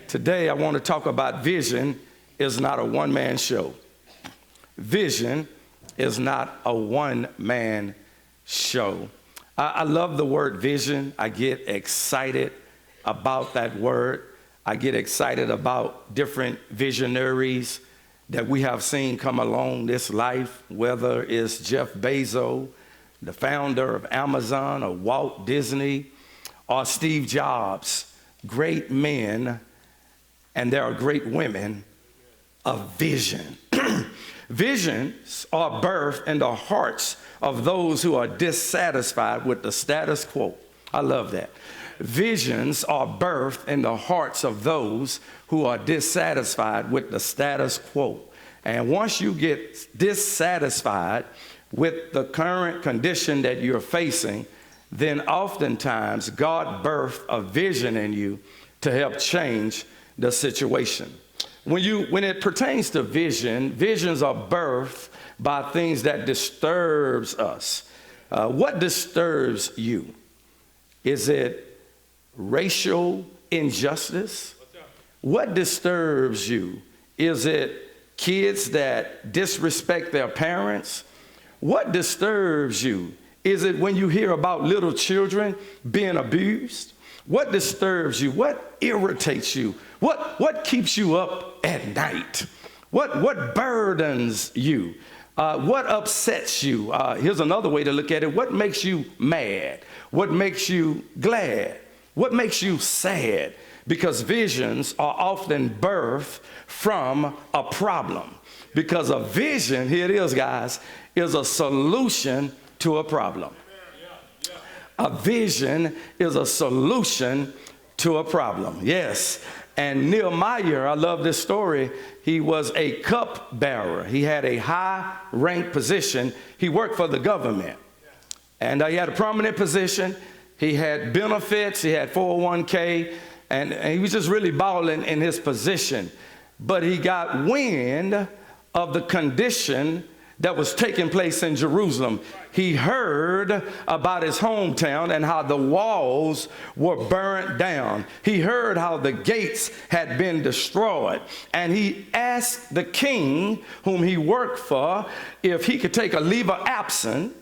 Today I want to talk about vision is not a one-man show. Vision is not a one-man show. I love the word vision. I get excited about that word. I get excited about different visionaries that we have seen come along this life, whether it's Jeff Bezos, the founder of Amazon, or Walt Disney, or Steve Jobs. Great men, and there are great women of vision. Visions are birthed in the hearts of those who are dissatisfied with the status quo. I love that. Visions are birthed in the hearts of those who are dissatisfied with the status quo. And once you get dissatisfied with the current condition that you're facing, then oftentimes God birthed a vision in you to help change the situation. When it pertains to vision, visions are birthed by things that disturbs us. What disturbs you? Is it racial injustice? What disturbs you? Is it kids that disrespect their parents? What disturbs you? Is it when you hear about little children being abused? What disturbs you? What irritates you? What keeps you up at night? What burdens you? What upsets you? Here's another way to look at it. What makes you mad? What makes you glad? What makes you sad? Because visions are often birthed from a problem. Because a vision, here it is, guys, is a solution to a problem. A vision is a solution to a problem. Yes. And Nehemiah, I love this story. He was a cup bearer. He had a high rank position. He worked for the government. And he had a prominent position. He had benefits. He had 401k. And he was just really balling in his position. But he got wind of the condition that was taking place in Jerusalem. He heard about his hometown and how the walls were burnt down. He heard how the gates had been destroyed. And he asked the king whom he worked for if he could take a leave of absence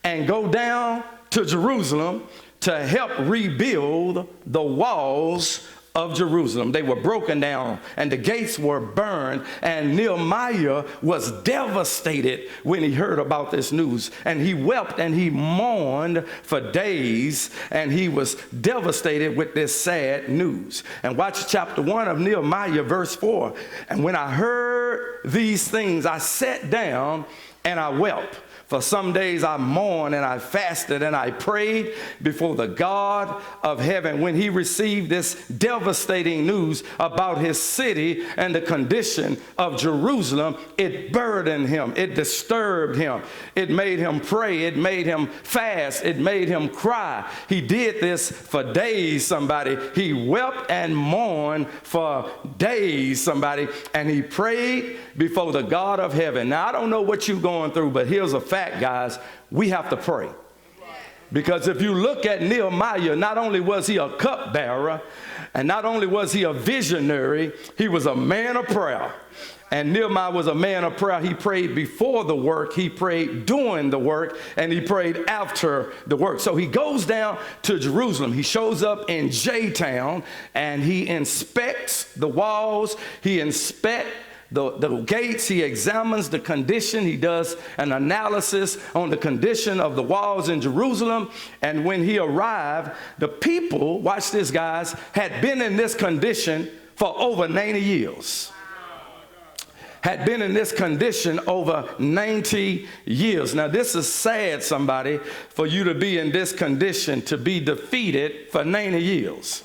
and go down to Jerusalem to help rebuild the walls of Jerusalem. They were broken down and the gates were burned, and Nehemiah was devastated when he heard about this news, and he wept and he mourned for days, and he was devastated with this sad news. And watch chapter 1 of Nehemiah, verse 4. And when I heard these things, I sat down and I wept. For some days I mourned and I fasted and I prayed before the God of heaven. When he received this devastating news about his city and the condition of Jerusalem, it burdened him. It disturbed him. It made him pray. It made him fast. It made him cry. He did this for days, somebody. He wept and mourned for days, somebody. And he prayed before the God of heaven. Now, I don't know what you're going through, but here's a fact, guys. We have to pray. Because if you look at Nehemiah, not only was he a cupbearer, and not only was he a visionary, he was a man of prayer. And Nehemiah was a man of prayer. He prayed before the work, he prayed during the work, and he prayed after the work. So he goes down to Jerusalem. He shows up in J-Town, and he inspects the walls. He inspects the gates. He examines the condition. He does an analysis on the condition of the walls in Jerusalem. And when he arrived, the people, watch this, guys, had been in this condition for over 90 years. Had been in this condition over 90 years. Now, this is sad, somebody, for you to be in this condition, to be defeated for 90 years.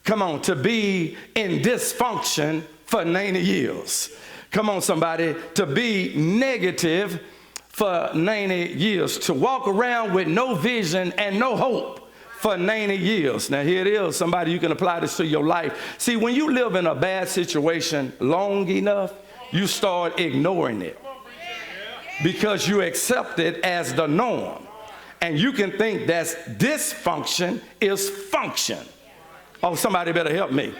Come on, to be in dysfunction for 90 years. Come on, somebody, to be negative for 90 years, to walk around with no vision and no hope for 90 years. Now, here it is. Somebody, you can apply this to your life. See, when you live in a bad situation long enough, you start ignoring it because you accept it as the norm. And you can think that dysfunction is function. Oh, somebody better help me.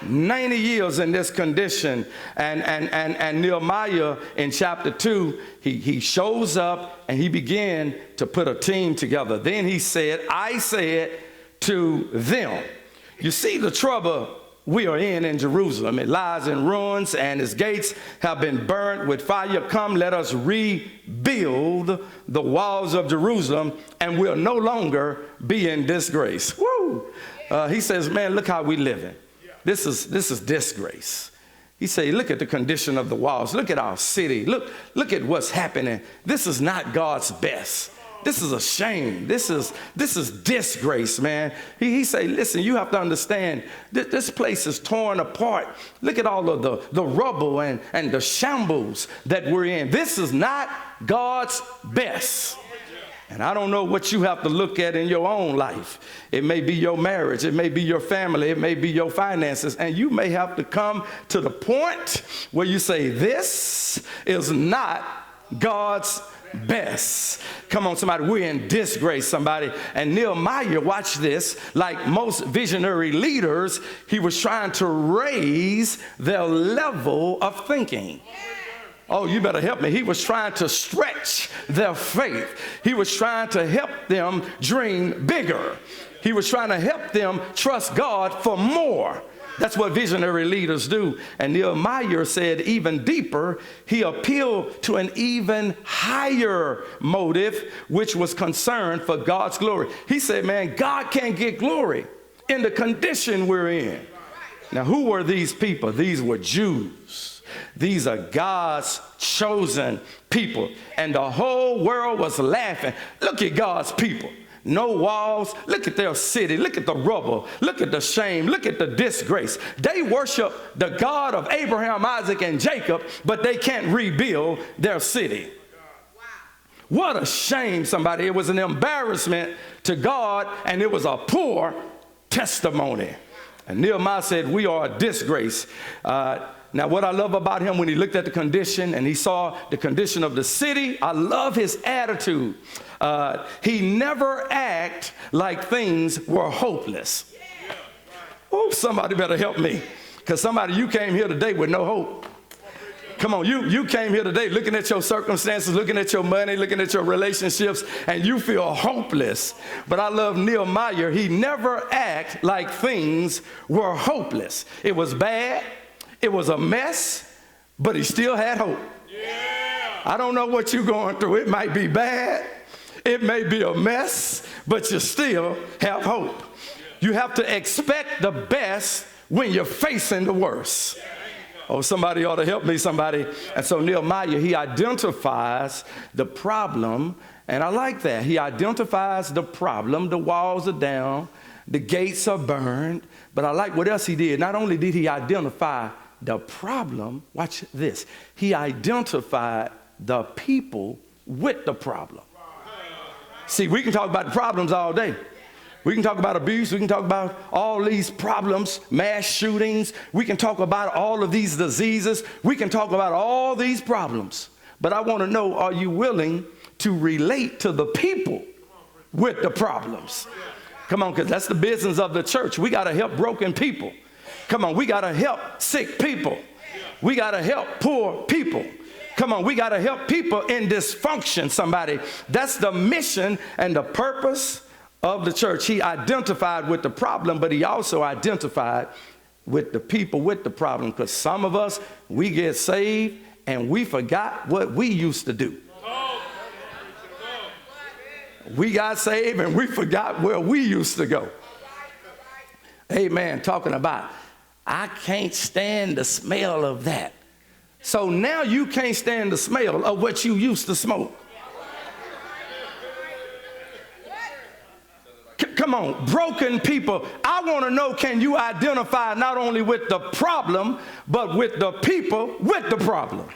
90 years in this condition. And Nehemiah in chapter 2, he shows up and he began to put a team together. Then he said, I said to them, you see the trouble we are in Jerusalem. It lies in ruins and its gates have been burnt with fire. Come, let us rebuild the walls of Jerusalem and we'll no longer be in disgrace. Woo! He says, man, look how we living. This is disgrace. He said, look at the condition of the walls. Look at our city. Look at what's happening. This is not God's best. This is a shame. This is disgrace, man. He say, listen, you have to understand this place is torn apart. Look at all of the rubble and the shambles that we're in. This is not God's best. And I don't know what you have to look at in your own life. It may be your marriage. It may be your family. It may be your finances. And you may have to come to the point where you say, this is not God's best. Come on, somebody. We're in disgrace, somebody. And Nehemiah, watch this, like most visionary leaders, he was trying to raise their level of thinking. Oh, you better help me. He was trying to stretch their faith. He was trying to help them dream bigger. He was trying to help them trust God for more. That's what visionary leaders do. And Nehemiah said even deeper, he appealed to an even higher motive, which was concern for God's glory. He said, man, God can't get glory in the condition we're in. Now, who were these people? These were Jews. These are God's chosen people. And the whole world was laughing. Look at God's people. No walls. Look at their city. Look at the rubble. Look at the shame. Look at the disgrace. They worship the God of Abraham, Isaac, and Jacob, but they can't rebuild their city. Wow. What a shame, somebody. It was an embarrassment to God, and it was a poor testimony. And Nehemiah said, we are a disgrace. Now, what I love about him, when he looked at the condition and he saw the condition of the city, I love his attitude. He never acted like things were hopeless. Oh, somebody better help me. Because somebody, you came here today with no hope. Come on, you came here today looking at your circumstances, looking at your money, looking at your relationships, and you feel hopeless. But I love Nehemiah. He never acted like things were hopeless. It was bad. It was a mess, but he still had hope. Yeah. I don't know what you're going through. It might be bad. It may be a mess, but you still have hope. You have to expect the best when you're facing the worst. Oh, somebody ought to help me, somebody. And so Nehemiah, he identifies the problem, and I like that. He identifies the problem. The walls are down. The gates are burned. But I like what else he did. Not only did he identify the problem, watch this. He identified the people with the problem. See, we can talk about the problems all day. We can talk about abuse. We can talk about all these problems, mass shootings. We can talk about all of these diseases. We can talk about all these problems. But I want to know, are you willing to relate to the people with the problems? Come on, because that's the business of the church. We got to help broken people. Come on, we got to help sick people. We got to help poor people. Come on, we got to help people in dysfunction, somebody. That's the mission and the purpose of the church. He identified with the problem, but he also identified with the people with the problem, because some of us, we get saved and we forgot what we used to do. We got saved and we forgot where we used to go. Amen. Talking about, I can't stand the smell of that. So now you can't stand the smell of what you used to smoke. Come on, broken people. I want to know, can you identify not only with the problem, but with the people with the problem?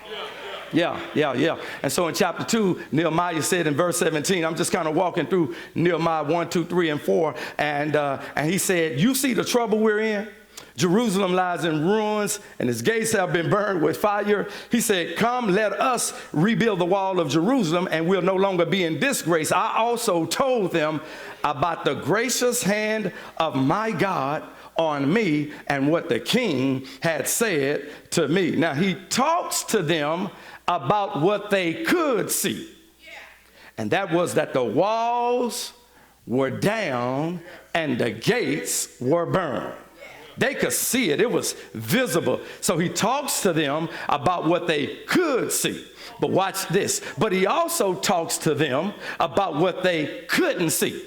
Yeah. And so in chapter 2, Nehemiah said in verse 17, I'm just kind of walking through Nehemiah 1, 2, 3, and 4. And he said, you see the trouble we're in? Jerusalem lies in ruins, and its gates have been burned with fire. He said, come, let us rebuild the wall of Jerusalem, and we'll no longer be in disgrace. I also told them about the gracious hand of my God on me and what the king had said to me. Now, he talks to them about what they could see. And that was that the walls were down and the gates were burned. They could see it. It was visible. So he talks to them about what they could see. But watch this. But he also talks to them about what they couldn't see.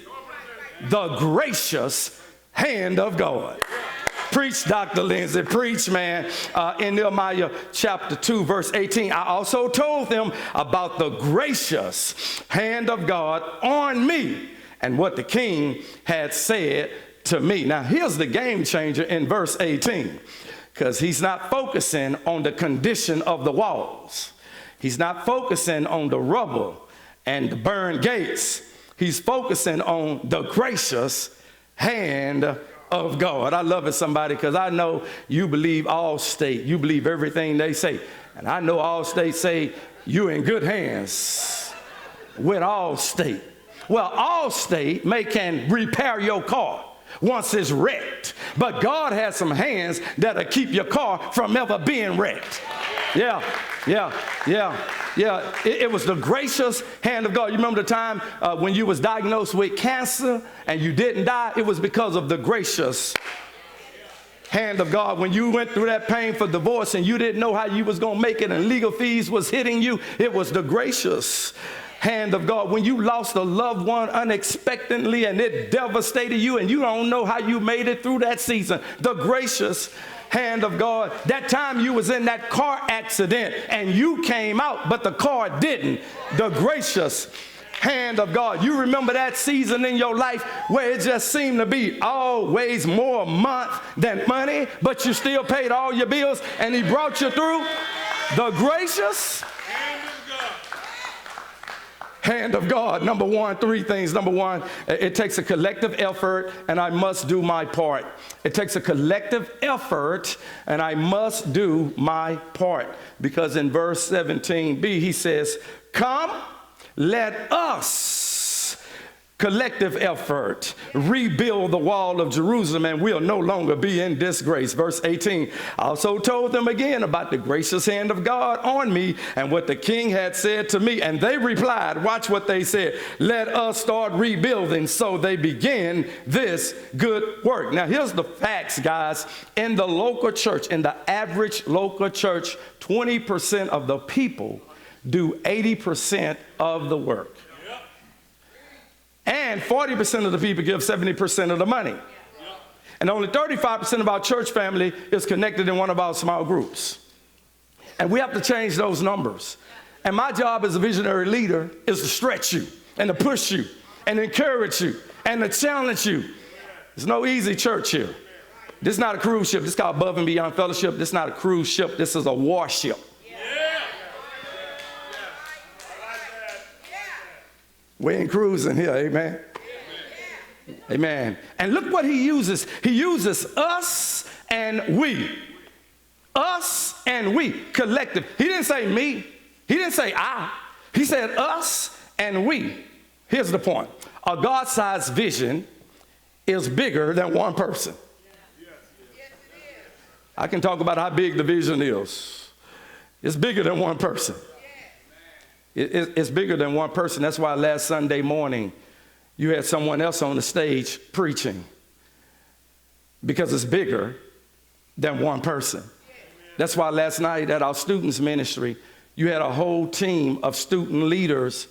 The gracious hand of God. Preach, Dr. Lindsay, preach, man. In Nehemiah chapter 2, verse 18, I also told them about the gracious hand of God on me and what the king had said to me. Now, here's the game changer in verse 18, because he's not focusing on the condition of the walls. He's not focusing on the rubble and the burned gates. He's focusing on the gracious hand of God. I love it, somebody, because I know you believe Allstate. You believe everything they say. And I know Allstate say you're in good hands with Allstate. Well, Allstate can repair your car once it's wrecked. But God has some hands that'll keep your car from ever being wrecked. Yeah. It was the gracious hand of God. You remember the time when you was diagnosed with cancer and you didn't die? It was because of the gracious hand of God. When you went through that painful divorce and you didn't know how you was going to make it and legal fees was hitting you, it was the gracious hand of God. When you lost a loved one unexpectedly and it devastated you and you don't know how you made it through that season, the gracious hand of God. That time you was in that car accident and you came out, but the car didn't. The gracious hand of God. You remember that season in your life where it just seemed to be always more a month than money, but you still paid all your bills and he brought you through? The gracious hand of God. Number one, three things. Number one, it takes a collective effort and I must do my part. It takes a collective effort and I must do my part. Because in verse 17b, he says, come, let us, collective effort, rebuild the wall of Jerusalem and we'll no longer be in disgrace. Verse 18, I also told them again about the gracious hand of God on me and what the king had said to me. And they replied, watch what they said, let us start rebuilding. So they began this good work. Now here's the facts, guys. In the local church, in the average local church, 20% of the people do 80% of the work. And 40% of the people give 70% of the money. And only 35% of our church family is connected in one of our small groups. And we have to change those numbers. And my job as a visionary leader is to stretch you and to push you and encourage you and to challenge you. There's no easy church here. This is not a cruise ship. This is called Above and Beyond Fellowship. This is not a cruise ship. This is a warship. We ain't cruising here, amen? Amen. And look what he uses. He uses us and we. Us and we, collective. He didn't say me. He didn't say I. He said us and we. Here's the point. A God-sized vision is bigger than one person. I can talk about how big the vision is. It's bigger than one person. It's bigger than one person. That's why last Sunday morning you had someone else on the stage preaching, because it's bigger than one person. That's why last night at our students ministry, you had a whole team of student leaders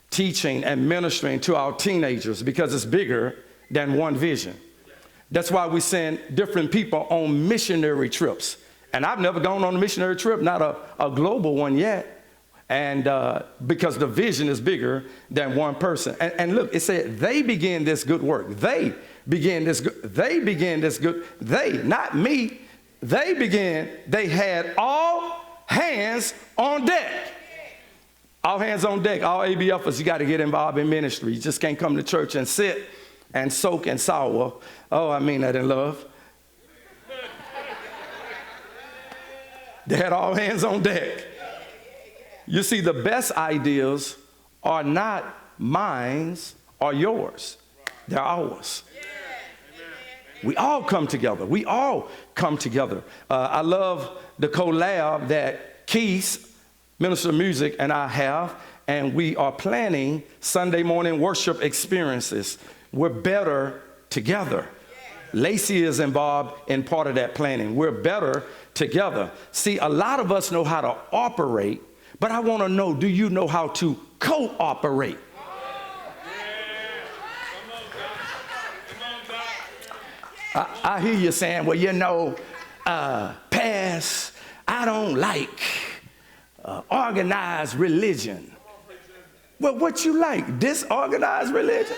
teaching and ministering to our teenagers, because it's bigger than one vision. That's why we send different people on missionary trips. And I've never gone on a missionary trip, not a global one yet. And because the vision is bigger than one person. And look, it said they began this good work. They began this good. They, not me. They had all hands on deck. All hands on deck. All ABFers, you got to get involved in ministry. You just can't come to church and sit and soak and sour. Oh, I mean that in love. They had all hands on deck. You see, the best ideas are not mine or yours. They're ours. We all come together. We all come together. I love the collab that Keys, Minister of Music, and I have, and we are planning Sunday morning worship experiences. We're better together. Lacey is involved in part of that planning. We're better together. See, a lot of us know how to operate, but I want to know, do you know how to cooperate? I hear you saying, well, you know, Pass, I don't like organized religion. Well, what you like? Disorganized religion?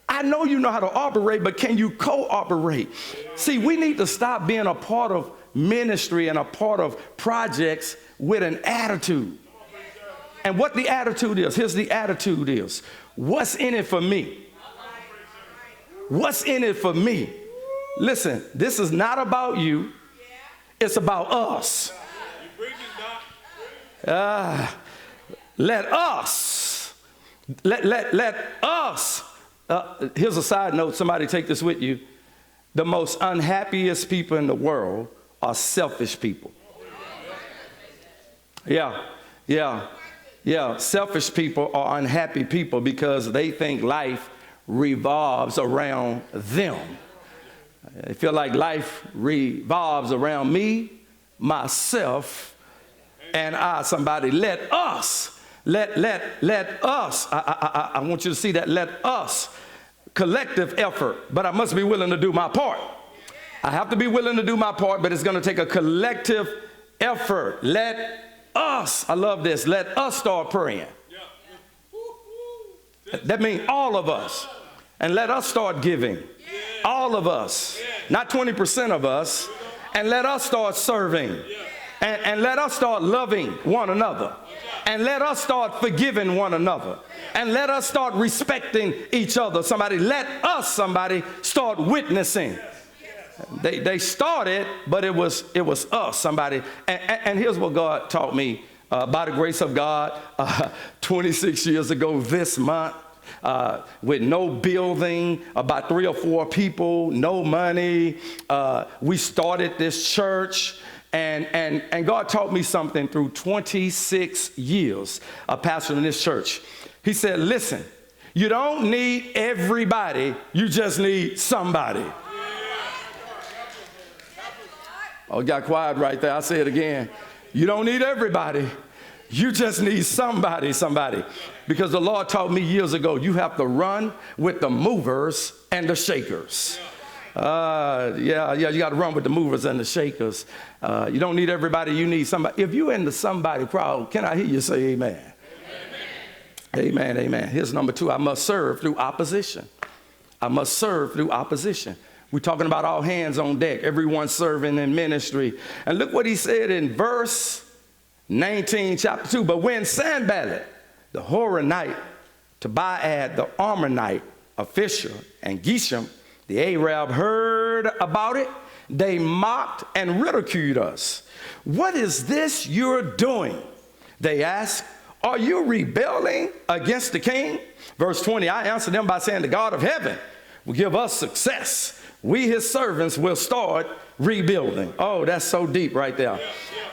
I know you know how to operate, but can you cooperate? See, we need to stop being a part of ministry and a part of projects with an attitude. And what the attitude is, here's the attitude is, what's in it for me? What's in it for me? Listen, this is not about you. It's about us. Let us. Here's a side note. Somebody take this with you. The most unhappiest people in the world are selfish people. Yeah. Selfish people are unhappy people because they think life revolves around them. They feel like life revolves around me, myself, and I. Somebody, let us. I want you to see that. Let us. Collective effort, but I must be willing to do my part. I have to be willing to do my part, but it's going to take a collective effort. Let us, I love this, let us start praying. That means all of us. And let us start giving. All of us. Not 20% of us. And let us start serving. And let us start loving one another. And let us start forgiving one another. And let us start respecting each other. Somebody, let us, start witnessing. They started, but it was us, somebody. And here's what God taught me by the grace of God 26 years ago this month. With no building, about 3 or 4 people, no money. We started this church, and God taught me something through 26 years of pastoring this church. He said, listen, you don't need everybody, you just need somebody. Oh, it got quiet right there. I'll say it again. You don't need everybody. You just need somebody. Because the Lord taught me years ago, you have to run with the movers and the shakers. You got to run with the movers and the shakers. You don't need everybody, you need somebody. If you're in the somebody crowd, can I hear you say amen? Amen. Here's number 2. I must serve through opposition. We're talking about all hands on deck, everyone serving in ministry. And look what he said in verse 19, chapter 2. But when Sanballat, the Horonite, Tobiah, the Ammonite, Fisher, and Geshem, the Arab, heard about it, they mocked and ridiculed us. What is this you're doing? They asked. Are you rebelling against the king? Verse 20, I answered them by saying, the God of heaven will give us success. We, his servants, will start rebuilding. Oh, that's so deep right there.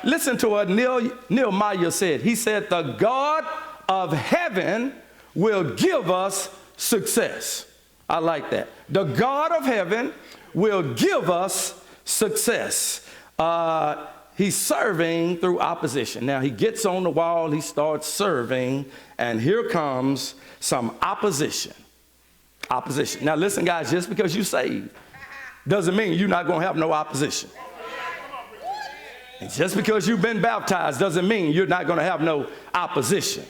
Listen to what Nehemiah said. He said, the God of heaven will give us success. I like that. The God of heaven will give us success. He's serving through opposition. Now he gets on the wall, he starts serving, and here comes some opposition. Now listen, guys, just because you're saved doesn't mean you're not going to have no opposition. And just because you've been baptized doesn't mean you're not going to have no opposition.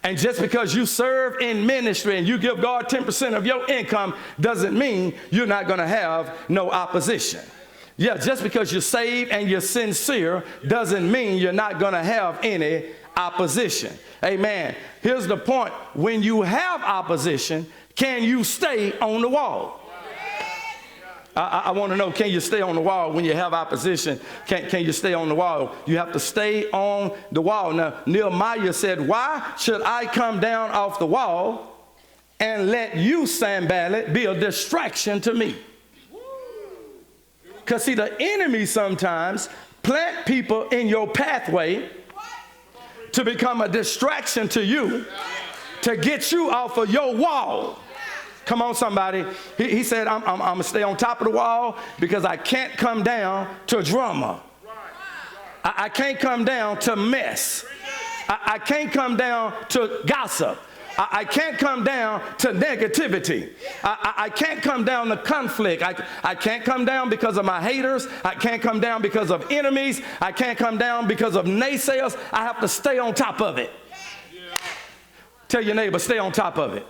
And just because you serve in ministry and you give God 10% of your income doesn't mean you're not going to have no opposition. Yeah, just because you're saved and you're sincere doesn't mean you're not going to have any opposition. Amen. Here's the point. When you have opposition, can you stay on the wall? I want to know, can you stay on the wall when you have opposition? Can you stay on the wall? You have to stay on the wall. Now, Nehemiah said, why should I come down off the wall and let you, Sanballat, be a distraction to me. Because see, the enemy sometimes plant people in your pathway to become a distraction to you, to get you off of your wall. Come on, somebody. He said, I'm going to stay on top of the wall because I can't come down to drama. I can't come down to mess. I can't come down to gossip. I can't come down to negativity. I can't come down to conflict. I can't come down because of my haters. I can't come down because of enemies. I can't come down because of naysayers. I have to stay on top of it. Tell your neighbor, stay on top of it.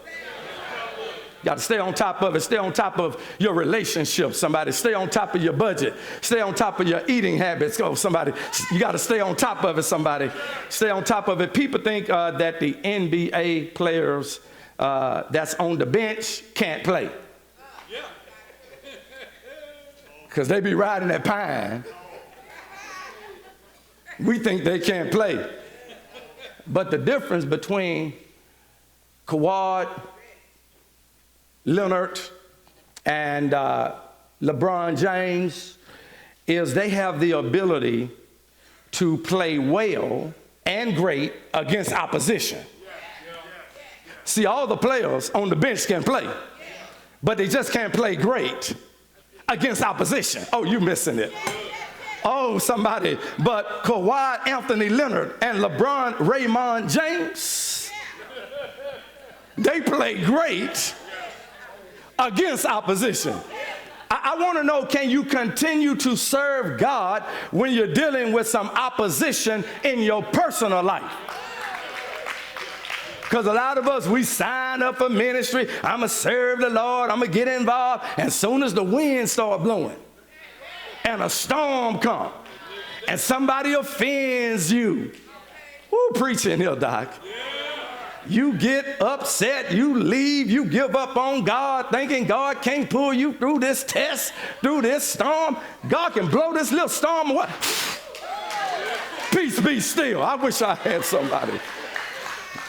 You got to stay on top of it. Stay on top of your relationship, somebody. Stay on top of your budget. Stay on top of your eating habits. Go, somebody. You got to stay on top of it, somebody. Stay on top of it. People think that the NBA players that's on the bench can't play. Because they be riding that pine. We think they can't play. But the difference between Kawhi Leonard and LeBron James is they have the ability to play well and great against opposition. See, all the players on the bench can play, but they just can't play great against opposition. Oh, you missing it. Oh, somebody. But Kawhi Anthony Leonard and LeBron Raymond James, they play great against opposition. I want to know, can you continue to serve God when you're dealing with some opposition in your personal life? Because a lot of us, we sign up for ministry. I'm going to serve the Lord. I'm going to get involved. And as soon as the wind start blowing and a storm comes and somebody offends you, who preaching here, Doc? You get upset, you leave, you give up on God, thinking God can't pull you through this test, through this storm. God can blow this little storm away. Peace be still. I wish I had somebody.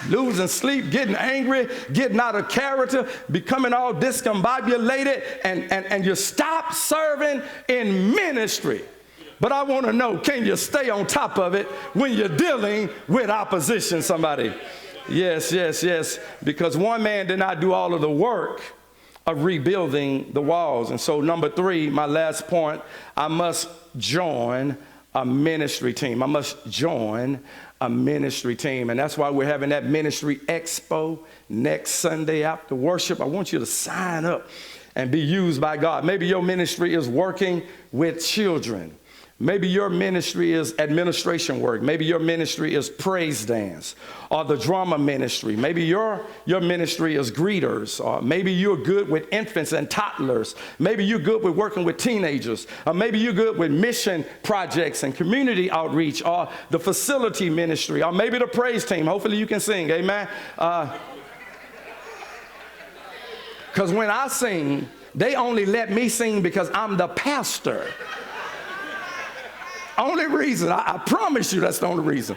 Losing sleep, getting angry, getting out of character, becoming all discombobulated, and you stop serving in ministry. But I want to know, can you stay on top of it when you're dealing with opposition, somebody? Yes, yes, yes, because one man did not do all of the work of rebuilding the walls. And so number 3, my last point, I must join a ministry team. I must join a ministry team. And that's why we're having that ministry expo next Sunday after worship. I want you to sign up and be used by God. Maybe your ministry is working with children. Maybe your ministry is administration work. Maybe your ministry is praise dance or the drama ministry. Maybe your ministry is greeters, or maybe you're good with infants and toddlers. Maybe you're good with working with teenagers, or maybe you're good with mission projects and community outreach, or the facility ministry, or maybe the praise team. Hopefully you can sing, amen? Because when I sing, they only let me sing because I'm the pastor. Only reason, I promise you that's the only reason.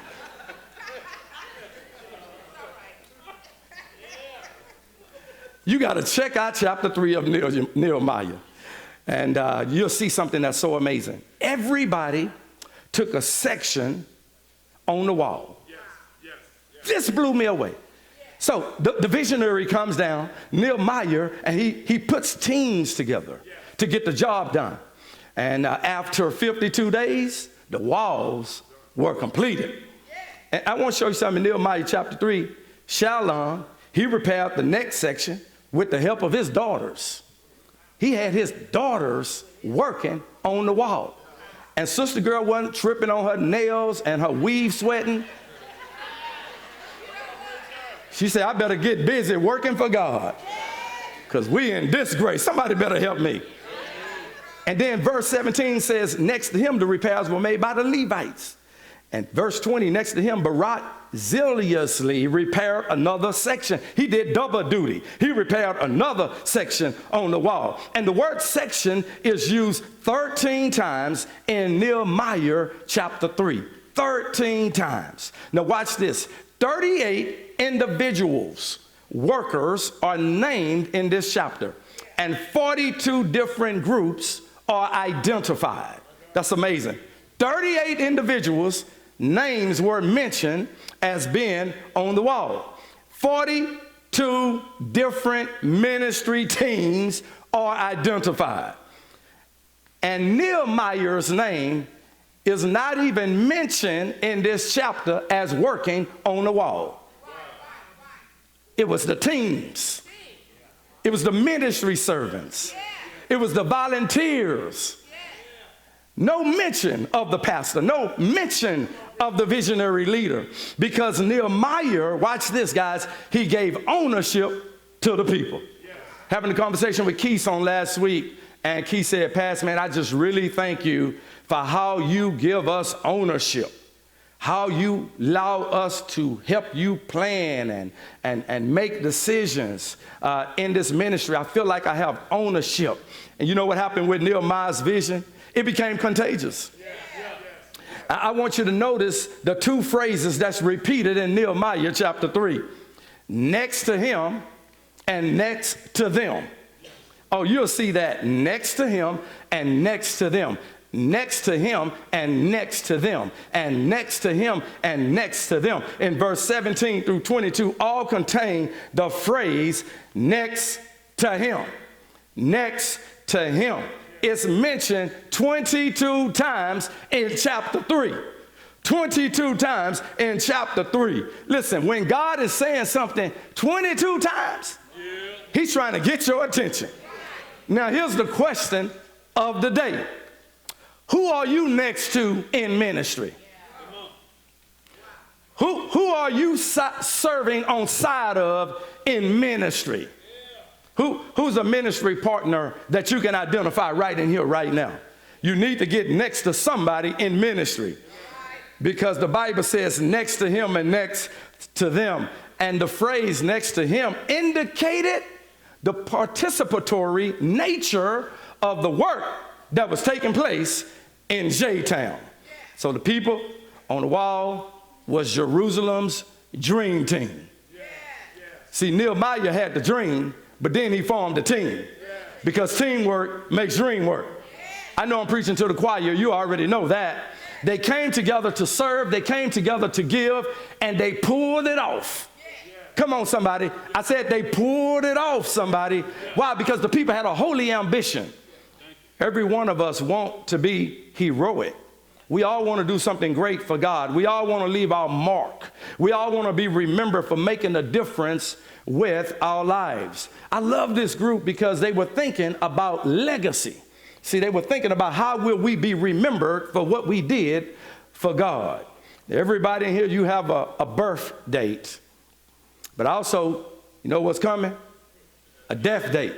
You got to check out chapter 3 of Nehemiah, and you'll see something that's so amazing. Everybody took a section on the wall. This blew me away. So the visionary comes down, Nehemiah, and he puts teams together to get the job done. And after 52 days, the walls were completed. And I want to show you something in Nehemiah chapter 3. Shallum, he repaired the next section with the help of his daughters. He had his daughters working on the wall. And sister girl wasn't tripping on her nails and her weave sweating. She said, I better get busy working for God, because we in disgrace. Somebody better help me. And then verse 17 says, next to him, the repairs were made by the Levites. And verse 20, next to him, Barak zealously repaired another section. He did double duty. He repaired another section on the wall. And the word section is used 13 times in Nehemiah chapter 3. 13 times. Now watch this. 38 individuals workers are named in this chapter, and 42 different groups are identified. That's amazing. 38 individuals' names were mentioned as being on the wall. 42 different ministry teams are identified. And Nehemiah's name is not even mentioned in this chapter as working on the wall. It was the teams. It was the ministry servants. It was the volunteers. No mention of the pastor. No mention of the visionary leader. Because Nehemiah, watch this, guys, he gave ownership to the people. Having a conversation with Keith on last week, and Keith said, Pastor, man, I just really thank you for how you give us ownership, how you allow us to help you plan and make decisions in this ministry. I feel like I have ownership. And you know what happened with Nehemiah's vision? It became contagious. I want you to notice the two phrases that's repeated in Nehemiah chapter 3. Next to him and next to them. Oh, you'll see that next to him and next to them. Next to him and next to them. And next to him and next to them. In verse 17 through 22, all contain the phrase next to him. Next to him. It's mentioned 22 times in chapter 3. 22 times in chapter 3. Listen, when God is saying something 22 times, he's trying to get your attention. Now, here's the question of the day. Who are you next to in ministry? Who are you serving on side of in ministry? Who's a ministry partner that you can identify right in here, right now? You need to get next to somebody in ministry, because the Bible says next to him and next to them. And the phrase next to him indicated the participatory nature of the work that was taking place in J-Town. So the people on the wall was Jerusalem's dream team. See, Nehemiah had the dream, but then he formed a team, because teamwork makes dream work. I know I'm preaching to the choir. You already know that. They came together to serve. They came together to give, and they pulled it off. Come on, somebody. I said they pulled it off, somebody. Why? Because the people had a holy ambition. Every one of us want to be heroic. We all want to do something great for God. We all want to leave our mark. We all want to be remembered for making a difference with our lives. I love this group because they were thinking about legacy. See, they were thinking about how will we be remembered for what we did for God. Everybody in here, you have a birth date. But also, you know what's coming? A death date.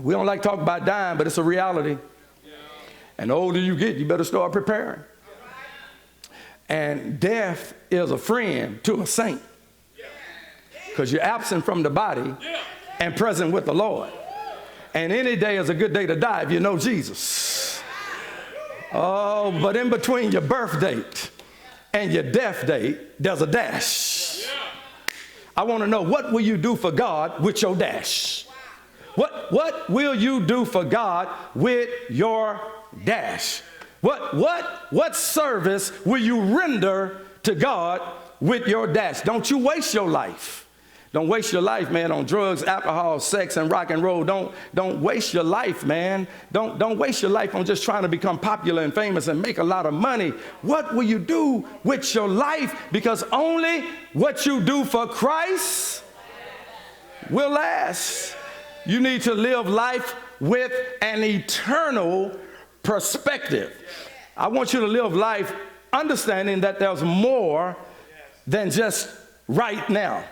We don't like to talk about dying, but it's a reality. And the older you get, you better start preparing. And death is a friend to a saint, because you're absent from the body and present with the Lord. And any day is a good day to die if you know Jesus. Oh, but in between your birth date and your death date, there's a dash. I want to know, what will you do for God with your dash? What will you do for God with your dash? What service will you render to God with your dash? Don't you waste your life. Don't waste your life, man, on drugs, alcohol, sex, and rock and roll. Don't waste your life, man. Don't waste your life on just trying to become popular and famous and make a lot of money. What will you do with your life? Because only what you do for Christ will last. You need to live life with an eternal perspective. I want you to live life understanding that there's more than just right now.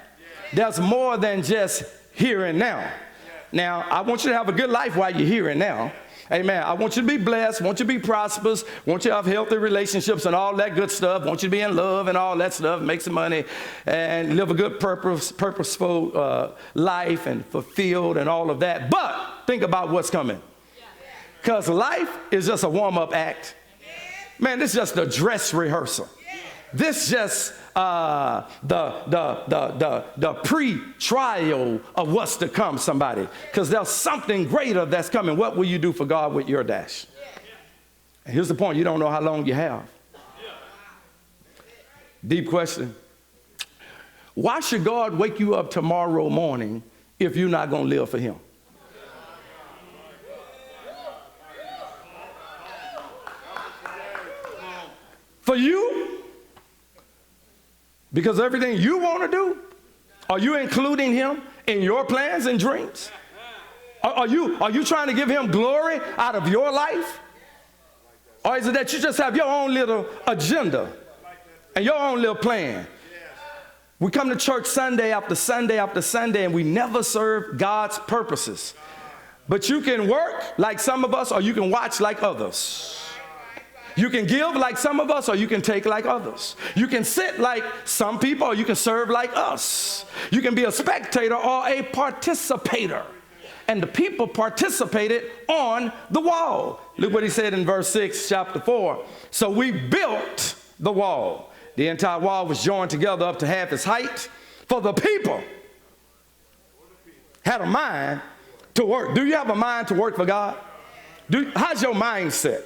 There's more than just here and now. Now, I want you to have a good life while you're here and now. Amen. I want you to be blessed. I want you to be prosperous. I want you to have healthy relationships and all that good stuff. I want you to be in love and all that stuff, make some money, and live a good purposeful life and fulfilled and all of that. But think about what's coming. Because life is just a warm-up act. Man, this is just a dress rehearsal. This just the pre-trial of what's to come, somebody. Because there's something greater that's coming. What will you do for God with your dash? And here's the point. You don't know how long you have. Deep question. Why should God wake you up tomorrow morning if you're not going to live for him? For you? Because everything you want to do? Are you including him in your plans and dreams? Are you trying to give him glory out of your life? Or is it that you just have your own little agenda and your own little plan? We come to church Sunday after Sunday after Sunday, and we never serve God's purposes. But you can work like some of us, or you can watch like others. You can give like some of us, or you can take like others. You can sit like some people, or you can serve like us. You can be a spectator or a participator. And the people participated on the wall. Look what he said in verse 6, chapter 4. So we built the wall. The entire wall was joined together up to half its height. For the people had a mind to work. Do you have a mind to work for God? How's your mindset?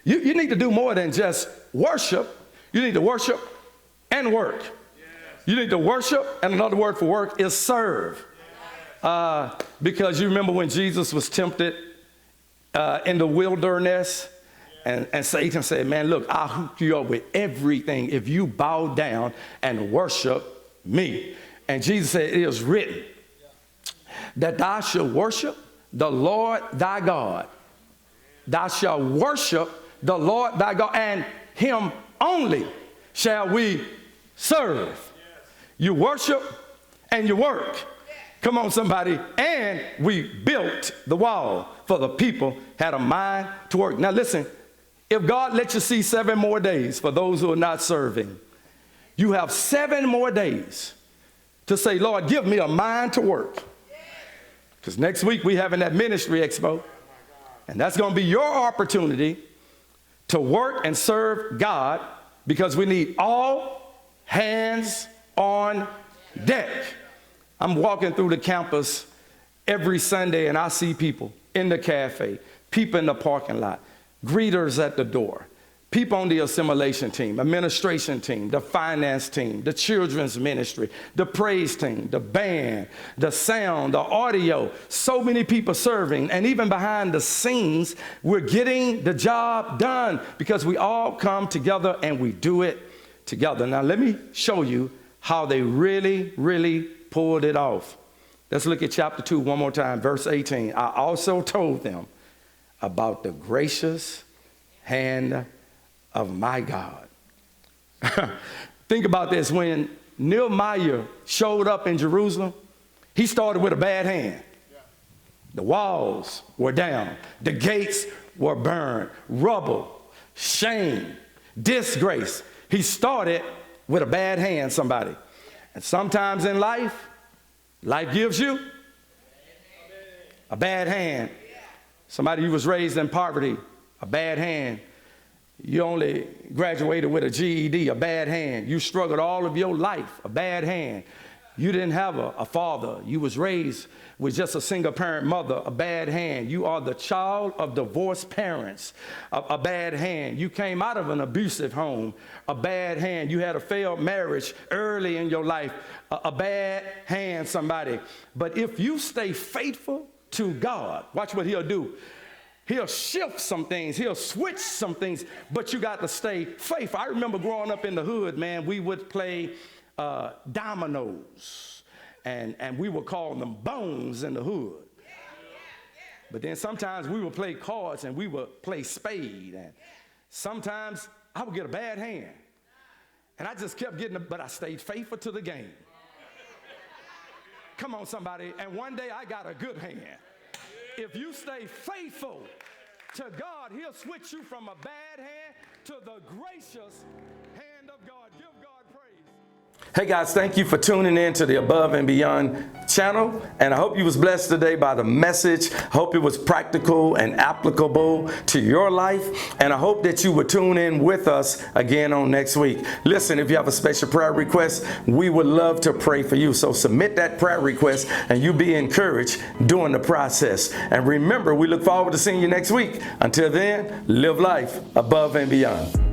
You need to do more than just worship. You need to worship and work. You need to worship, and another word for work is serve. Because you remember when Jesus was tempted in the wilderness, and Satan said, man, look, I'll hook you up with everything if you bow down and worship me. And Jesus said, it is written that thou shalt worship the Lord thy God. Thou shalt worship the Lord thy God, and him only shall we serve. You worship and you work. Come on, somebody. And we built the wall, for the people had a mind to work. Now listen, if God lets you see 7 more days for those who are not serving, you have 7 more days to say, Lord, give me a mind to work. Because next week we having that ministry expo, and that's going to be your opportunity to work and serve God, because we need all hands on deck. I'm walking through the campus every Sunday, and I see people in the cafe, people in the parking lot, greeters at the door, people on the assimilation team, administration team, the finance team, the children's ministry, the praise team, the band, the sound, the audio, so many people serving. And even behind the scenes, we're getting the job done because we all come together and we do it together. Now, let me show you how they really, really pulled it off. Let's look at chapter 2 one more time, verse 18. I also told them about the gracious hand of my God. Think about this. When Nehemiah showed up in Jerusalem, he started with a bad hand. The walls were down. The gates were burned. Rubble, shame, disgrace. He started with a bad hand, somebody. And sometimes in life gives you a bad hand. Somebody who was raised in poverty, a bad hand. You only graduated with a GED, a bad hand. You struggled all of your life, a bad hand. You didn't have a father. You was raised with just a single parent mother, a bad hand. You are the child of divorced parents, a bad hand. You came out of an abusive home, a bad hand. You had a failed marriage early in your life, a bad hand, somebody. But if you stay faithful to God, watch what he'll do. He'll shift some things. He'll switch some things, but you got to stay faithful. I remember growing up in the hood, man, we would play dominoes, and we would call them bones in the hood. But then sometimes we would play cards, and we would play spade, and sometimes I would get a bad hand, and I just kept getting it, but I stayed faithful to the game. Come on, somebody. And one day I got a good hand. If you stay faithful to God, he'll switch you from a bad hand to the gracious hand of God. Give God praise. Hey guys, thank you for tuning in to the Above and Beyond channel. And I hope you was blessed today by the message. I hope it was practical and applicable to your life. And I hope that you would tune in with us again on next week. Listen, if you have a special prayer request, we would love to pray for you. So submit that prayer request and you be encouraged during the process. And remember, we look forward to seeing you next week. Until then, live life above and beyond.